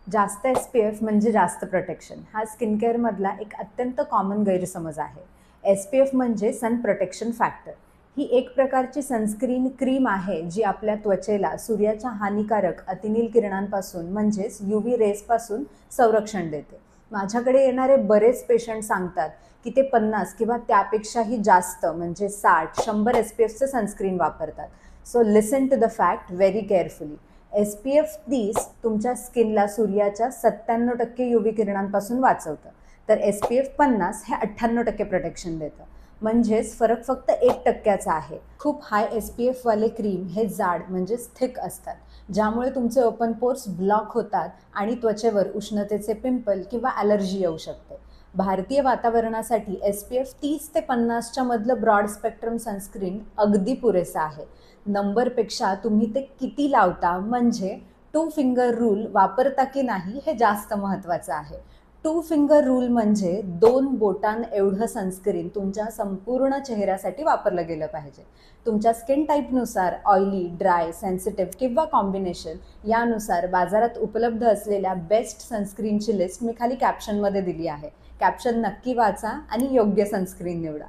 जास्त SPF म्हणजे जास्त प्रोटेक्शन हा स्किन केअरमधला एक अत्यंत कॉमन गैरसमज आहे. SPF म्हणजे सन प्रोटेक्शन फॅक्टर. ही एक प्रकारची सनस्क्रीन क्रीम आहे जी आपल्या त्वचेला सूर्याच्या हानिकारक अतिनील किरणांपासून म्हणजेच UV रेजपासून संरक्षण देते. माझ्याकडे येणारे बरेच पेशंट सांगतात की ते 50 किंवा त्यापेक्षाही जास्त म्हणजे 60-100 SPFचे सनस्क्रीन वापरतात. So listen to the fact very carefully. SPF 30 तुमच्या स्किनला सूर्याच्या 97% UV किरणांपासून वाचवतं, तर SPF 50 हे 98% प्रोटेक्शन देतं. म्हणजेच फरक फक्त 1% आहे. खूप हाय SPF वाले क्रीम हे जाड म्हणजेच थिक असतात, ज्यामुळे तुमचे ओपन पोर्स ब्लॉक होतात आणि त्वचेवर उष्णतेचे पिंपल किंवा ॲलर्जी येऊ शकते. भारतीय वातावरणासाठी SPF 30 ते 50च्या मधलं ब्रॉड स्पेक्ट्रम सनस्क्रीन अगदी पुरेसं आहे. नंबरपेक्षा तुम्ही ते किती लावता म्हणजे 2 फिंगर रूल वापरता की नाही हे जास्त महत्त्वाचं आहे. 2 फिंगर रूल म्हणजे 2 बोटां एवढं सनस्क्रीन तुमच्या संपूर्ण चेहऱ्यासाठी वापरलं गेलं पाहिजे. तुमच्या स्किन टाईपनुसार ऑइली, ड्राय, सेन्सिटिव्ह किंवा कॉम्बिनेशन यानुसार बाजारात उपलब्ध असलेल्या बेस्ट सनस्क्रीनची लिस्ट मी खाली कॅप्शनमध्ये दिली आहे. कॅप्शन नक्की वाचा आणि योग्य सनस्क्रीन निवडा.